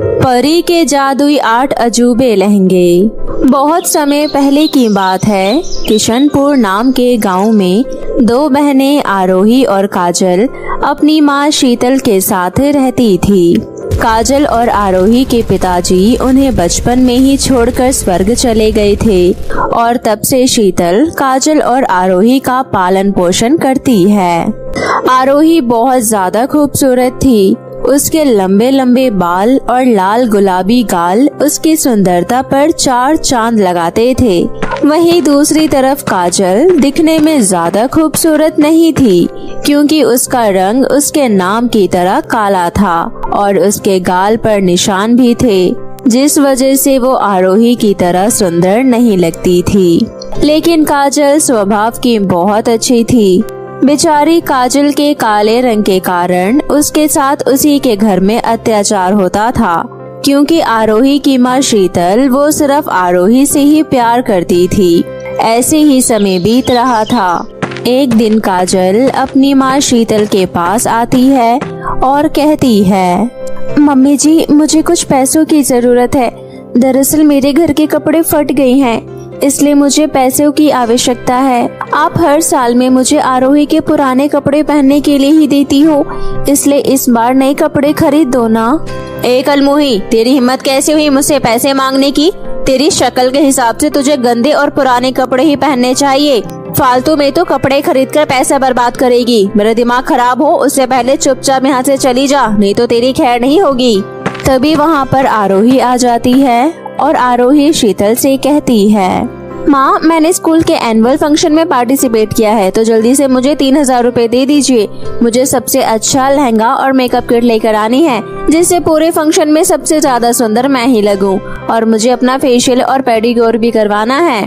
परी के जादुई 8 अजूबे लहंगे। बहुत समय पहले की बात है। किशनपुर नाम के गांव में 2 बहनें आरोही और काजल अपनी माँ शीतल के साथ रहती थी। काजल और आरोही के पिताजी उन्हें बचपन में ही छोड़कर स्वर्ग चले गए थे और तब से शीतल काजल और आरोही का पालन पोषण करती है। आरोही बहुत ज्यादा खूबसूरत थी। उसके लंबे लंबे बाल और लाल गुलाबी गाल उसकी सुंदरता पर 4 चांद लगाते थे। वहीं दूसरी तरफ काजल दिखने में ज्यादा खूबसूरत नहीं थी, क्योंकि उसका रंग उसके नाम की तरह काला था और उसके गाल पर निशान भी थे, जिस वजह से वो आरोही की तरह सुंदर नहीं लगती थी। लेकिन काजल स्वभाव की बहुत अच्छी थी। बेचारी काजल के काले रंग के कारण उसके साथ उसी के घर में अत्याचार होता था, क्योंकि आरोही की माँ शीतल वो सिर्फ आरोही से ही प्यार करती थी। ऐसे ही समय बीत रहा था। एक दिन काजल अपनी माँ शीतल के पास आती है और कहती है, मम्मी जी, मुझे कुछ पैसों की जरूरत है। दरअसल मेरे घर के कपड़े फट गए हैं, इसलिए मुझे पैसों की आवश्यकता है। आप हर साल में मुझे आरोही के पुराने कपड़े पहनने के लिए ही देती हो, इसलिए इस बार नए कपड़े खरीद दो ना। ए कलमुही, तेरी हिम्मत कैसे हुई मुझसे पैसे मांगने की? तेरी शक्ल के हिसाब से तुझे गंदे और पुराने कपड़े ही पहनने चाहिए। फालतू में तो कपड़े खरीद कर पैसा बर्बाद करेगी। मेरा दिमाग खराब हो उससे पहले चुपचाप यहाँ से चली जा, नहीं तो तेरी खैर नहीं होगी। तभी वहाँ पर आरोही आ जाती है और आरोही शीतल से कहती है, माँ, मैंने स्कूल के एनुअल फंक्शन में पार्टिसिपेट किया है, तो जल्दी से मुझे 3000 रुपए दे दीजिए। मुझे सबसे अच्छा लहंगा और मेकअप किट लेकर आनी है, जिससे पूरे फंक्शन में सबसे ज्यादा सुंदर मैं ही लगूं, और मुझे अपना फेशियल और पेडिक्योर भी करवाना है।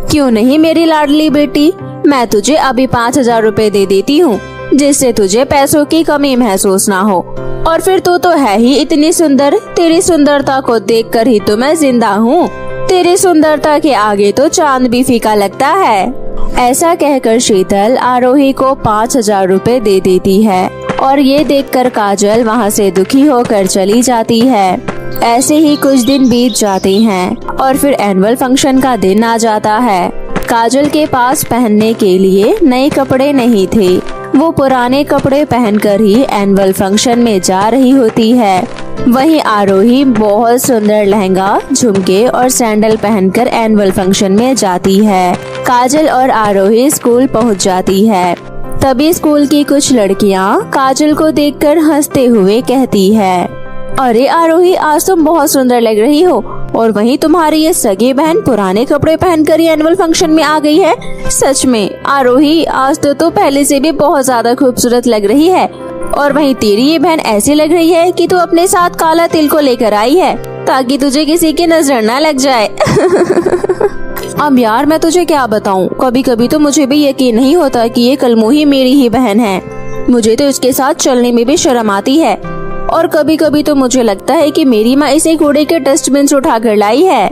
क्यों नहीं मेरी लाडली बेटी, मैं तुझे अभी 5000 रुपए दे देती हूँ, जिससे तुझे पैसों की कमी महसूस ना हो। और फिर तू तो है ही इतनी सुंदर, तेरी सुंदरता को देखकर ही तो मैं जिंदा हूँ। तेरी सुंदरता के आगे तो चांद भी फीका लगता है। ऐसा कहकर शीतल आरोही को 5000 रुपए दे देती है और ये देखकर काजल वहाँ से दुखी होकर चली जाती है। ऐसे ही कुछ दिन बीत जाते हैं और फिर एनुअल फंक्शन का दिन आ जाता है। काजल के पास पहनने के लिए नए कपड़े नहीं थे। वो पुराने कपड़े पहनकर ही एनुअल फंक्शन में जा रही होती है। वहीं आरोही बहुत सुंदर लहंगा, झुमके और सैंडल पहनकर एनुअल फंक्शन में जाती है। काजल और आरोही स्कूल पहुंच जाती है। तभी स्कूल की कुछ लड़कियां काजल को देखकर हंसते हुए कहती है, अरे आरोही, आज तुम बहुत सुंदर लग रही हो। और वहीं तुम्हारी ये सगी बहन पुराने कपड़े पहनकर ही एनुअल फंक्शन में आ गई है। सच में आरोही, आज तो पहले से भी बहुत ज्यादा खूबसूरत लग रही है। और वहीं तेरी ये बहन ऐसी लग रही है कि तू अपने साथ काला तिल को लेकर आई है, ताकि तुझे किसी की नजर न लग जाए। अब यार, मैं तुझे क्या बताऊं, कभी कभी तो मुझे भी यकीन नहीं होता कि ये कलमुही मेरी ही बहन है। मुझे तो इसके साथ चलने में भी शर्म आती है, और कभी कभी तो मुझे लगता है कि मेरी माँ इसे कूड़े के डस्टबिन से उठा कर लाई है।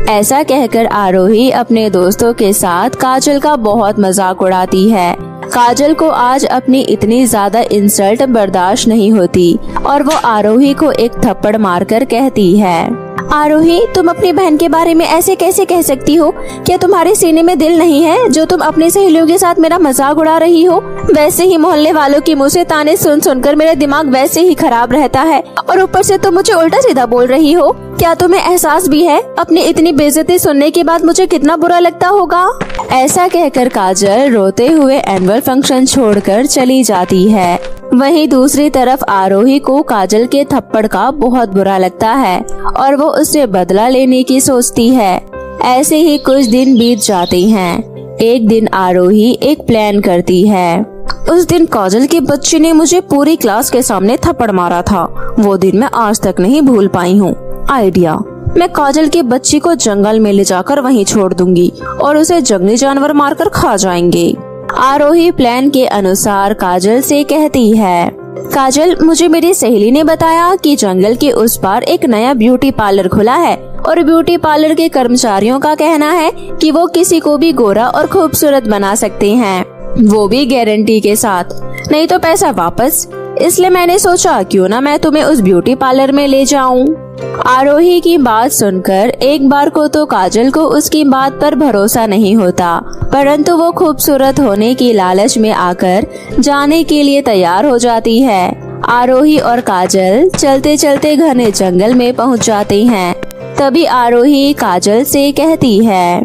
ऐसा कहकर आरोही अपने दोस्तों के साथ काजल का बहुत मजाक उड़ाती है। काजल को आज अपनी इतनी ज्यादा इंसल्ट बर्दाश्त नहीं होती और वो आरोही को एक थप्पड़ मारकर कहती है, आरोही, तुम अपनी बहन के बारे में ऐसे कैसे कह सकती हो? क्या तुम्हारे सीने में दिल नहीं है जो तुम अपनी सहेलियों के साथ मेरा मजाक उड़ा रही हो? वैसे ही मोहल्ले वालों की मुँह से ताने सुन सुनकर मेरा दिमाग वैसे ही खराब रहता है, और ऊपर से तुम मुझे उल्टा सीधा बोल रही हो। क्या तुम्हें एहसास भी है अपनी इतनी बेइज्जती सुनने के बाद मुझे कितना बुरा लगता होगा? ऐसा कहकर काजल रोते हुए एनुअल फंक्शन छोड़कर चली जाती है। वहीं दूसरी तरफ आरोही को काजल के थप्पड़ का बहुत बुरा लगता है और वो उससे बदला लेने की सोचती है। ऐसे ही कुछ दिन बीत जाते हैं। एक दिन आरोही एक प्लान करती है। उस दिन काजल के बच्चे ने मुझे पूरी क्लास के सामने थप्पड़ मारा था। वो दिन मैं आज तक नहीं भूल पाई हूँ। आइडिया, मैं काजल के बच्चे को जंगल में ले जाकर वहीं छोड़ दूंगी और उसे जंगली जानवर मारकर खा जाएंगे। आरोही प्लान के अनुसार काजल से कहती है, काजल, मुझे मेरी सहेली ने बताया कि जंगल के उस पार एक नया ब्यूटी पार्लर खुला है और ब्यूटी पार्लर के कर्मचारियों का कहना है कि वो किसी को भी गोरा और खूबसूरत बना सकते हैं, वो भी गारंटी के साथ, नहीं तो पैसा वापस। इसलिए मैंने सोचा क्यों ना मैं तुम्हें उस ब्यूटी पार्लर में ले जाऊं। आरोही की बात सुनकर एक बार को तो काजल को उसकी बात पर भरोसा नहीं होता, परंतु वो खूबसूरत होने की लालच में आकर जाने के लिए तैयार हो जाती है। आरोही और काजल चलते चलते घने जंगल में पहुंच जाते हैं। तभी आरोही काजल से कहती है,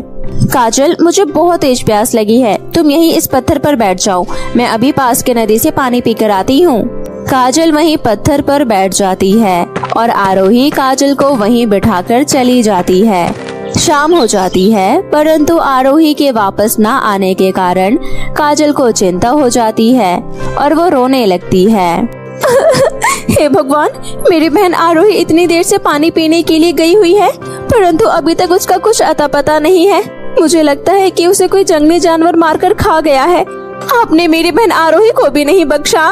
काजल मुझे बहुत तेज प्यास लगी है, तुम यहीं इस पत्थर पर बैठ जाओ, मैं अभी पास के नदी से पानी पीकर आती हूँ। काजल वहीं पत्थर पर बैठ जाती है और आरोही काजल को वहीं बिठाकर चली जाती है। शाम हो जाती है, परंतु आरोही के वापस ना आने के कारण काजल को चिंता हो जाती है और वो रोने लगती है। हे भगवान, मेरी बहन आरोही इतनी देर से पानी पीने के लिए गई हुई है, परंतु अभी तक उसका कुछ अता पता नहीं है। मुझे लगता है कि उसे कोई जंगली जानवर मारकर खा गया है। आपने मेरी बहन आरोही को भी नहीं बख्शा।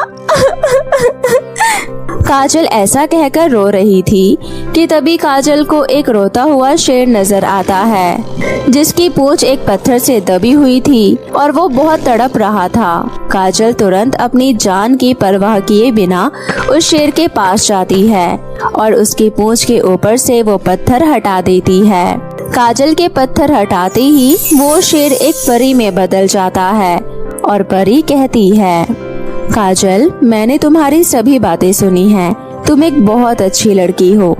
काजल ऐसा कहकर रो रही थी कि तभी काजल को एक रोता हुआ शेर नजर आता है, जिसकी पूंछ एक पत्थर से दबी हुई थी और वो बहुत तड़प रहा था। काजल तुरंत अपनी जान की परवाह किए बिना उस शेर के पास जाती है और उसकी पूंछ के ऊपर से वो पत्थर हटा देती है। काजल के पत्थर हटाते ही वो शेर एक परी में बदल जाता है और परी कहती है, काजल मैंने तुम्हारी सभी बातें सुनी हैं, तुम एक बहुत अच्छी लड़की हो।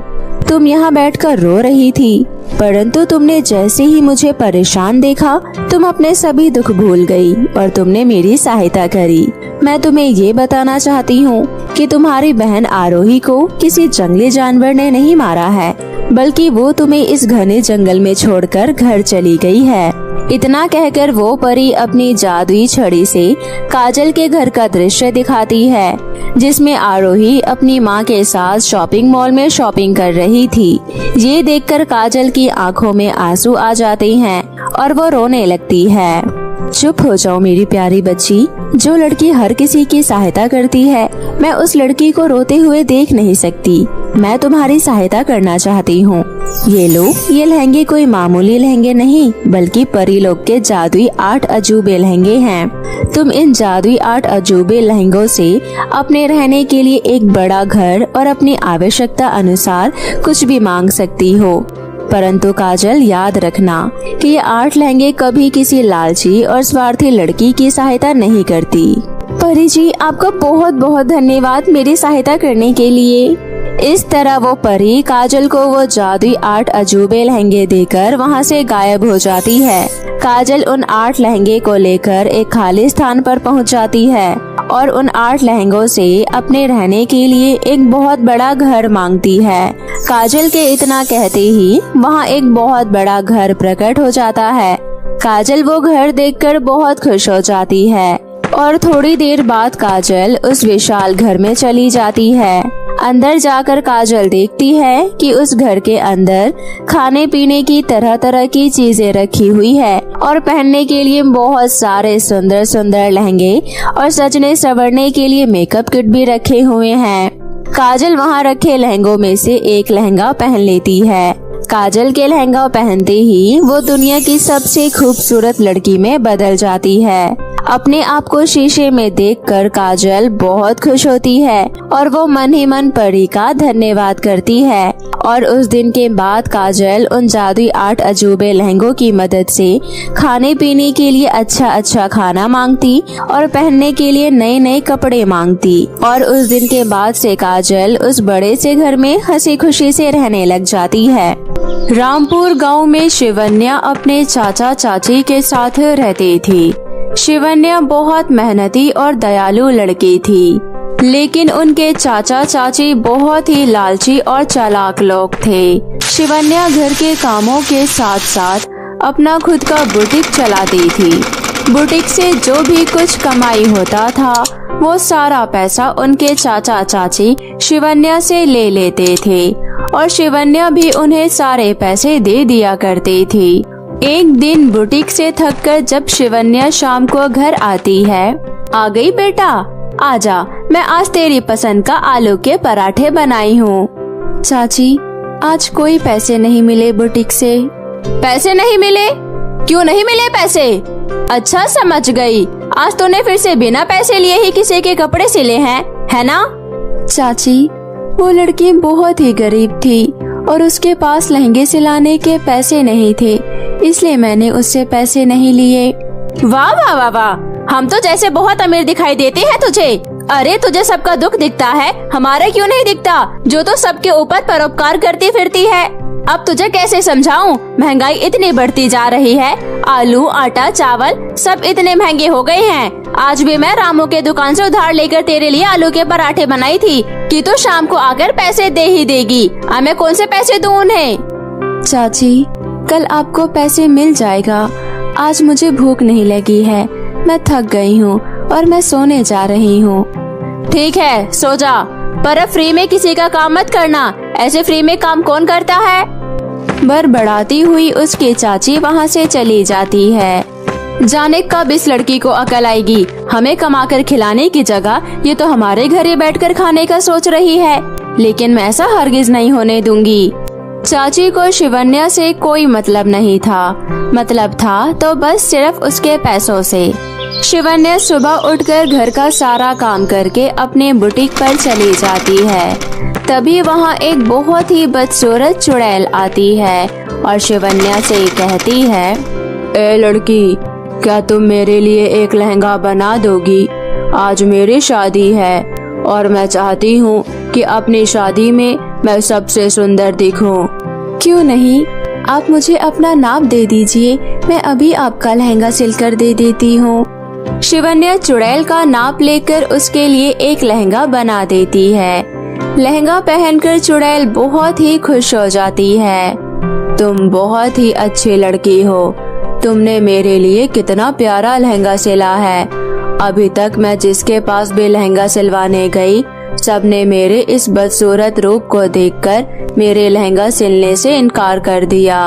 तुम यहाँ बैठकर रो रही थी, परंतु तुमने जैसे ही मुझे परेशान देखा तुम अपने सभी दुख भूल गई और तुमने मेरी सहायता करी। मैं तुम्हें ये बताना चाहती हूँ कि तुम्हारी बहन आरोही को किसी जंगली जानवर ने नहीं मारा है, बल्कि वो तुम्हें इस घने जंगल में छोड़कर घर चली गई है। इतना कहकर वो परी अपनी जादुई छड़ी से काजल के घर का दृश्य दिखाती है, जिसमें आरोही अपनी माँ के साथ शॉपिंग मॉल में शॉपिंग कर रही थी। ये देखकर काजल की आंखों में आंसू आ जाते हैं और वो रोने लगती है। चुप हो जाओ मेरी प्यारी बच्ची, जो लड़की हर किसी की सहायता करती है, मैं उस लड़की को रोते हुए देख नहीं सकती। मैं तुम्हारी सहायता करना चाहती हूँ। ये लो, ये लहंगे कोई मामूली लहंगे नहीं, बल्कि परी लोग के जादुई 8 अजूबे लहंगे हैं। तुम इन जादुई 8 अजूबे लहंगों से अपने रहने के लिए एक बड़ा घर और अपनी आवश्यकता अनुसार कुछ भी मांग सकती हो। परंतु काजल याद रखना कि ये 8 लहंगे कभी किसी लालची और स्वार्थी लड़की की सहायता नहीं करती। परी जी, आपका बहुत बहुत धन्यवाद मेरी सहायता करने के लिए। इस तरह वो परी काजल को वो जादुई 8 अजूबे लहंगे देकर वहाँ से गायब हो जाती है। काजल उन 8 लहंगे को लेकर एक खाली स्थान पर पहुँच जाती है और उन 8 लहंगों से अपने रहने के लिए एक बहुत बड़ा घर मांगती है। काजल के इतना कहते ही वहाँ एक बहुत बड़ा घर प्रकट हो जाता है। काजल वो घर देखकर बहुत खुश हो जाती है और थोड़ी देर बाद काजल उस विशाल घर में चली जाती है। अंदर जाकर काजल देखती है कि उस घर के अंदर खाने पीने की तरह तरह की चीजें रखी हुई है और पहनने के लिए बहुत सारे सुंदर सुंदर लहंगे और सजने संवरने के लिए मेकअप किट भी रखे हुए हैं। काजल वहाँ रखे लहंगों में से एक लहंगा पहन लेती है। काजल के लहंगा पहनते ही वो दुनिया की सबसे खूबसूरत लड़की में बदल जाती है। अपने आप को शीशे में देखकर काजल बहुत खुश होती है और वो मन ही मन परी का धन्यवाद करती है। और उस दिन के बाद काजल उन जादुई 8 अजूबे लहंगों की मदद से खाने पीने के लिए अच्छा खाना मांगती और पहनने के लिए नए नए कपड़े मांगती। और उस दिन के बाद से काजल उस बड़े से घर में हंसी खुशी से रहने लग जाती है। रामपुर गांव में शिवन्या अपने चाचा चाची के साथ रहती थी। शिवन्या बहुत मेहनती और दयालु लड़की थी, लेकिन उनके चाचा चाची बहुत ही लालची और चालाक लोग थे। शिवन्या घर के कामों के साथ साथ अपना खुद का बुटीक चलाती थी। बुटीक से जो भी कुछ कमाई होता था वो सारा पैसा उनके चाचा चाची शिवन्या से ले लेते थे और शिवन्या भी उन्हें सारे पैसे दे दिया करती थी। एक दिन बुटीक से थककर जब शिवन्या शाम को घर आती है, आ गई बेटा, आजा, मैं आज तेरी पसंद का आलू के पराठे बनाई हूँ। चाची, आज कोई पैसे नहीं मिले बुटीक से। पैसे नहीं मिले? क्यों नहीं मिले पैसे? अच्छा समझ गई, आज तूने फिर से बिना पैसे लिए ही किसी के कपड़े सिले हैं। है ना? चाची, वो लड़की बहुत ही गरीब थी और उसके पास लहंगे सिलाने के पैसे नहीं थे, इसलिए मैंने उससे पैसे नहीं लिए। वाह वाह वाह वाह, हम तो जैसे बहुत अमीर दिखाई देते हैं तुझे। अरे तुझे सबका दुख दिखता है, हमारा क्यों नहीं दिखता, जो तो सबके ऊपर परोपकार करती फिरती है। अब तुझे कैसे समझाऊं, महंगाई इतनी बढ़ती जा रही है, आलू आटा चावल सब इतने महंगे हो गए हैं। आज भी मैं रामू के दुकान से उधार लेकर तेरे लिए आलू के पराठे बनाई थी कि तू शाम को आकर पैसे दे ही देगी। अब मैं कौन से पैसे दूं उन्हें? चाची, कल आपको पैसे मिल जाएगा। आज मुझे भूख नहीं लगी है, मैं थक गई हूँ और मैं सोने जा रही हूँ। ठीक है, सो जा, पर अब फ्री में किसी का काम मत करना। ऐसे फ्री में काम कौन करता है? बड़बड़ाती हुई उसकी चाची वहाँ से चली जाती है। जाने कब इस लड़की को अकल आएगी। हमें कमाकर खिलाने की जगह ये तो हमारे घर ही बैठकर खाने का सोच रही है, लेकिन मैं ऐसा हरगिज नहीं होने दूंगी। चाची को शिवन्या से कोई मतलब नहीं था, मतलब था तो बस सिर्फ उसके पैसों से। शिवन्या सुबह उठकर घर का सारा काम करके अपने बुटीक पर चली जाती है। तभी वहाँ एक बहुत ही बदसूरत चुड़ैल आती है और शिवन्या से कहती है, ए लड़की, क्या तुम मेरे लिए एक लहंगा बना दोगी? आज मेरी शादी है और मैं चाहती हूँ कि अपनी शादी में मैं सबसे सुंदर दिखूं। क्यों नहीं, आप मुझे अपना नाप दे दीजिए, मैं अभी आपका लहंगा सिलकर दे देती हूँ। शिवन्या चुड़ैल का नाप लेकर उसके लिए एक लहंगा बना देती है। लहंगा पहनकर चुड़ैल बहुत ही खुश हो जाती है। तुम बहुत ही अच्छी लड़की हो, तुमने मेरे लिए कितना प्यारा लहंगा सिला है। अभी तक मैं जिसके पास भी लहंगा सिलवाने गई, सबने मेरे इस बदसूरत रूप को देखकर मेरे लहंगा सिलने से इनकार कर दिया।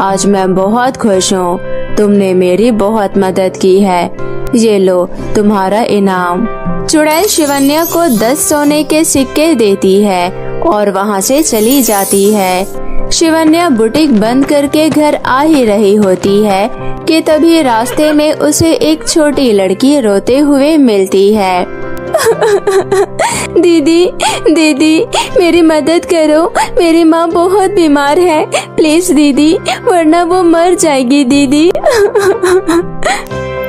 आज मैं बहुत खुश हूँ, तुमने मेरी बहुत मदद की है, ये लो तुम्हारा इनाम। चुड़ैल शिवन्या को 10 सोने के सिक्के देती है और वहाँ से चली जाती है। शिवन्या बुटीक बंद करके घर आ ही रही होती है कि तभी रास्ते में उसे एक छोटी लड़की रोते हुए मिलती है। दीदी, दीदी, मेरी मदद करो, मेरी माँ बहुत बीमार है, प्लीज दीदी, वरना वो मर जाएगी दीदी।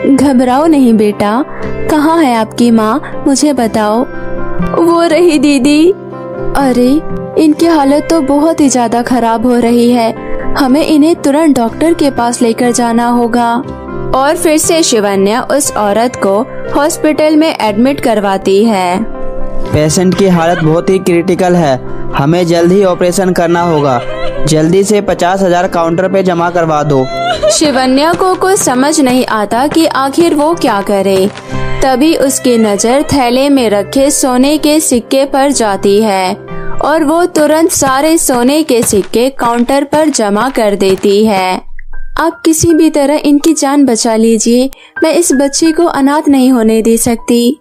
घबराओ नहीं बेटा, कहाँ है आपकी माँ, मुझे बताओ। वो रही दीदी। अरे, इनकी हालत तो बहुत ही ज्यादा खराब हो रही है, हमें इन्हें तुरंत डॉक्टर के पास लेकर जाना होगा। और फिर से शिवन्या उस औरत को हॉस्पिटल में एडमिट करवाती है। पेशेंट की हालत बहुत ही क्रिटिकल है, हमें जल्द ही ऑपरेशन करना होगा, जल्दी से 50,000 काउंटर पे जमा करवा दो। शिवन्या को कुछ समझ नहीं आता कि आखिर वो क्या करे। तभी उसकी नजर थैले में रखे सोने के सिक्के पर जाती है और वो तुरंत सारे सोने के सिक्के काउंटर पर जमा कर देती है। आप किसी भी तरह इनकी जान बचा लीजिए, मैं इस बच्ची को अनाथ नहीं होने दे सकती।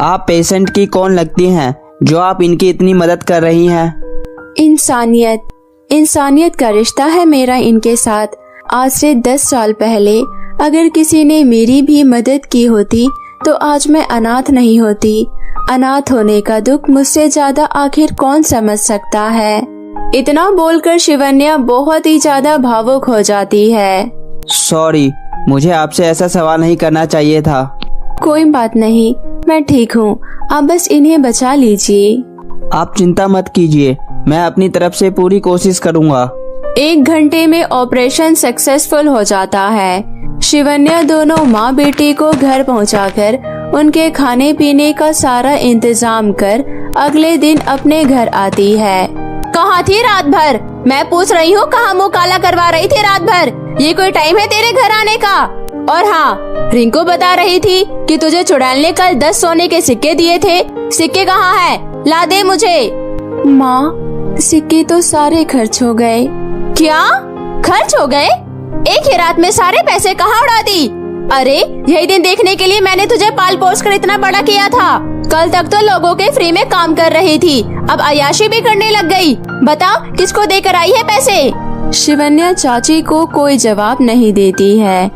आप पेशेंट की कौन लगती हैं जो आप इनकी इतनी मदद कर रही हैं? इंसानियत का रिश्ता है मेरा इनके साथ। आज से 10 साल पहले अगर किसी ने मेरी भी मदद की होती तो आज मैं अनाथ नहीं होती। अनाथ होने का दुख मुझसे ज्यादा आखिर कौन समझ सकता है। इतना बोलकर शिवन्या बहुत ही ज्यादा भावुक हो जाती है। सॉरी, मुझे आपसे ऐसा सवाल नहीं करना चाहिए था। कोई बात नहीं, मैं ठीक हूँ, आप बस इन्हें बचा लीजिए। आप चिंता मत कीजिए, मैं अपनी तरफ से पूरी कोशिश करूँगा। 1 घंटे में ऑपरेशन सक्सेसफुल हो जाता है। शिवन्या दोनों माँ बेटी को घर पहुँचाकर उनके खाने पीने का सारा इंतजाम कर अगले दिन अपने घर आती है। कहाँ थी रात भर? मैं पूछ रही हूँ, कहाँ मुँह काला करवा रही थी रात भर? ये कोई टाइम है तेरे घर आने का? और हाँ, रिंकू बता रही थी कि तुझे चुड़ैल ने कल 10 सोने के सिक्के दिए थे, सिक्के कहाँ है? ला दे मुझे। माँ, सिक्के तो सारे खर्च हो गए। क्या खर्च हो गए? एक ही रात में सारे पैसे कहाँ उड़ा दी? अरे, यही दिन देखने के लिए मैंने तुझे पाल पोस कर इतना बड़ा किया था। कल तक तो लोगों के फ्री में काम कर रही थी, अब अय्याशी भी करने लग गई। बता, किसको देकर आई है पैसे? शिवन्या चाची को कोई जवाब नहीं देती है।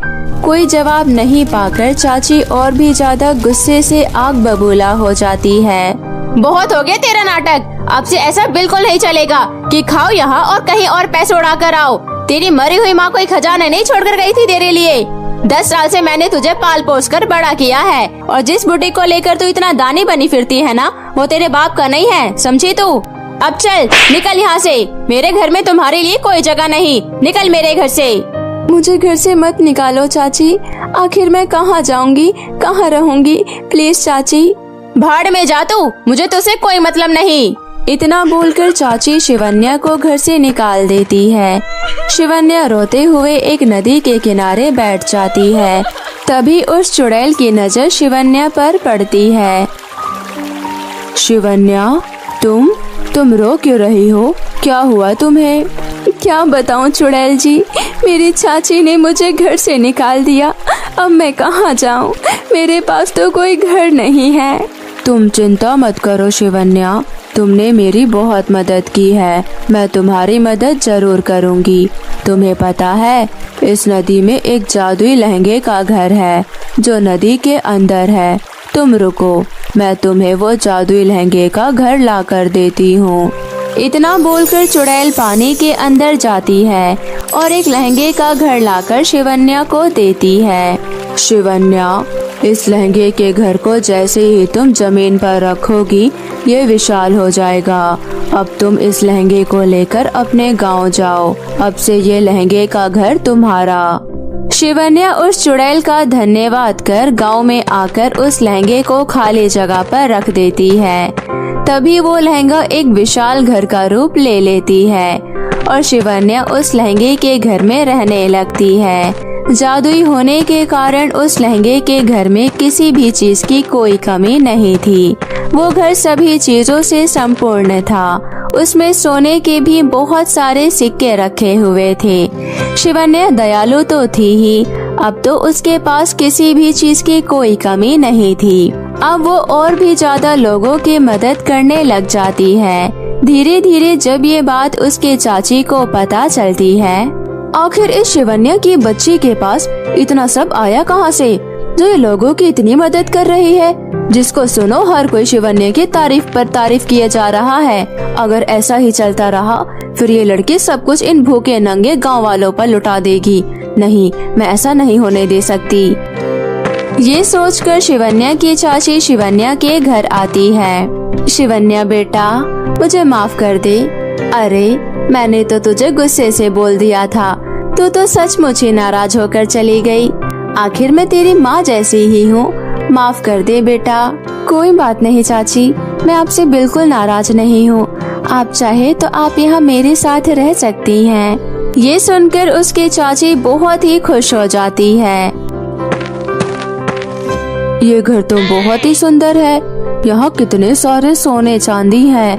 कोई जवाब नहीं पाकर चाची और भी ज्यादा गुस्से से आग बबूला हो जाती है। बहुत हो गया तेरा नाटक। अब से ऐसा बिल्कुल नहीं चलेगा कि खाओ यहाँ और कहीं और पैसे उड़ा कर आओ। तेरी मरी हुई माँ कोई खजाना नहीं छोड़कर गई थी तेरे लिए। 10 साल से मैंने तुझे पाल पोस कर बड़ा किया है, और जिस बुटीक को लेकर तू इतना दानी बनी फिरती है ना, वो तेरे बाप का नहीं है, समझी तू? अब चल निकल यहाँ से, मेरे घर में तुम्हारे लिए कोई जगह नहीं, निकल मेरे घर से। मुझे घर से मत निकालो चाची, आखिर मैं कहाँ जाऊंगी, कहाँ रहूंगी, प्लीज चाची। भाड़ में जा तू, मुझे तुझसे कोई मतलब नहीं। इतना बोलकर चाची शिवन्या को घर से निकाल देती है। शिवन्या रोते हुए एक नदी के किनारे बैठ जाती है। तभी उस चुड़ैल की नजर शिवन्या पर पड़ती है। शिवन्या, तुम रो क्यों रही हो? क्या हुआ तुम्हें? क्या बताऊं चुड़ैल जी, मेरी चाची ने मुझे घर से निकाल दिया। अब मैं कहाँ जाऊं? मेरे पास तो कोई घर नहीं है। तुम चिंता मत करो शिवन्या, तुमने मेरी बहुत मदद की है, मैं तुम्हारी मदद जरूर करूंगी। तुम्हें पता है, इस नदी में एक जादुई लहंगे का घर है जो नदी के अंदर है। तुम रुको, मैं तुम्हें वो जादुई लहंगे का घर ला कर देती हूँ। इतना बोलकर चुड़ैल पानी के अंदर जाती है और एक लहंगे का घर लाकर शिवन्या को देती है। शिवन्या, इस लहंगे के घर को जैसे ही तुम जमीन पर रखोगी, ये विशाल हो जाएगा। अब तुम इस लहंगे को लेकर अपने गांव जाओ। अब से ये लहंगे का घर तुम्हारा। शिवन्या उस चुड़ैल का धन्यवाद कर गांव में आकर उस लहंगे को खाली जगह पर रख देती है। तभी वो लहंगा एक विशाल घर का रूप ले लेती है और शिवन्या उस लहंगे के घर में रहने लगती है। जादुई होने के कारण उस लहंगे के घर में किसी भी चीज की कोई कमी नहीं थी। वो घर सभी चीजों से संपूर्ण था। उसमें सोने के भी बहुत सारे सिक्के रखे हुए थे। शिवन्या दयालु तो थी ही, अब तो उसके पास किसी भी चीज की कोई कमी नहीं थी। अब वो और भी ज्यादा लोगों की मदद करने लग जाती है। धीरे धीरे जब ये बात उसके चाची को पता चलती है, आखिर इस शिवन्या की बच्ची के पास इतना सब आया कहाँ से, जो ये लोगों की इतनी मदद कर रही है, जिसको सुनो हर कोई शिवन्या की तारीफ पर तारीफ किए जा रहा है। अगर ऐसा ही चलता रहा, फिर ये लड़की सब कुछ इन भूखे नंगे गांव वालों पर लुटा देगी। नहीं, मैं ऐसा नहीं होने दे सकती। ये सोचकर शिवन्या की चाची शिवन्या के घर आती है। शिवन्या बेटा, मुझे माफ कर दे। अरे, मैंने तो तुझे गुस्से से बोल दिया था, तू तो सचमुच ही नाराज होकर चली गई। आखिर मैं तेरी माँ जैसी ही हूँ, माफ कर दे बेटा। कोई बात नहीं चाची, मैं आपसे बिल्कुल नाराज नहीं हूँ। आप चाहे तो आप यहाँ मेरे साथ रह सकती हैं। ये सुनकर उसकी चाची बहुत ही खुश हो जाती है। ये घर तो बहुत ही सुंदर है, यहाँ कितने सारे सोने चांदी है,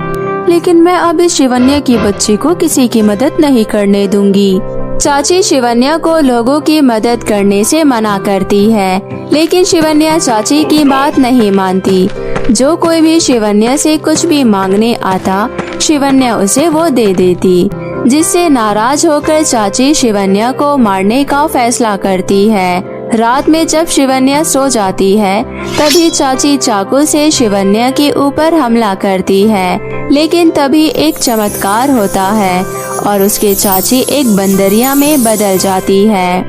लेकिन मैं अब इस शिवन्या की बच्ची को किसी की मदद नहीं करने दूंगी। चाची शिवन्या को लोगों की मदद करने से मना करती है, लेकिन शिवन्या चाची की बात नहीं मानती। जो कोई भी शिवन्या से कुछ भी मांगने आता, शिवन्या उसे वो दे देती, जिससे नाराज होकर चाची शिवन्या को मारने का फैसला करती है। रात में जब शिवन्या सो जाती है, तभी चाची चाकू से शिवन्या के ऊपर हमला करती है, लेकिन तभी एक चमत्कार होता है और उसके चाची एक बंदरिया में बदल जाती है।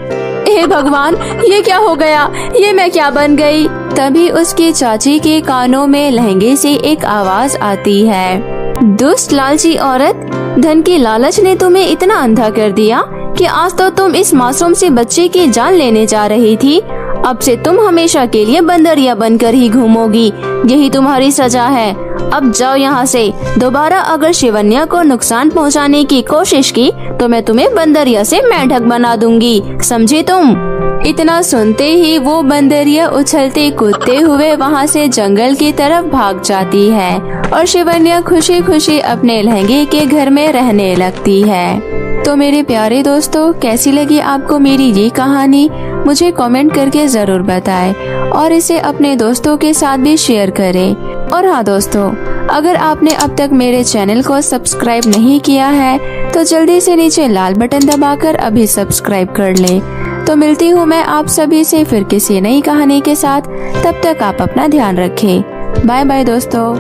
हे भगवान, ये क्या हो गया? ये मैं क्या बन गई? तभी उसकी चाची के कानों में लहंगे से एक आवाज आती है। दुष्ट लालची औरत, धन की लालच ने तुम्हें इतना अंधा कर दिया कि आज तो तुम इस मासूम सी बच्चे की जान लेने जा रही थी। अब से तुम हमेशा के लिए बंदरिया बनकर ही घूमोगी, यही तुम्हारी सजा है। अब जाओ यहाँ से। दोबारा अगर शिवन्या को नुकसान पहुँचाने की कोशिश की तो मैं तुम्हें बंदरिया से मेंढक बना दूंगी, समझी तुम? इतना सुनते ही वो बंदरिया उछलते कूदते हुए वहाँ से जंगल की तरफ भाग जाती है और शिवन्या खुशी खुशी अपने लहंगे के घर में रहने लगती है। तो मेरे प्यारे दोस्तों, कैसी लगी आपको मेरी ये कहानी? मुझे कमेंट करके जरूर बताएं और इसे अपने दोस्तों के साथ भी शेयर करें। और हाँ दोस्तों, अगर आपने अब तक मेरे चैनल को सब्सक्राइब नहीं किया है तो जल्दी से नीचे लाल बटन दबाकर अभी सब्सक्राइब कर लें। तो मिलती हूँ मैं आप सभी से फिर किसी नई कहानी के साथ। तब तक आप अपना ध्यान रखें। बाय बाय दोस्तों।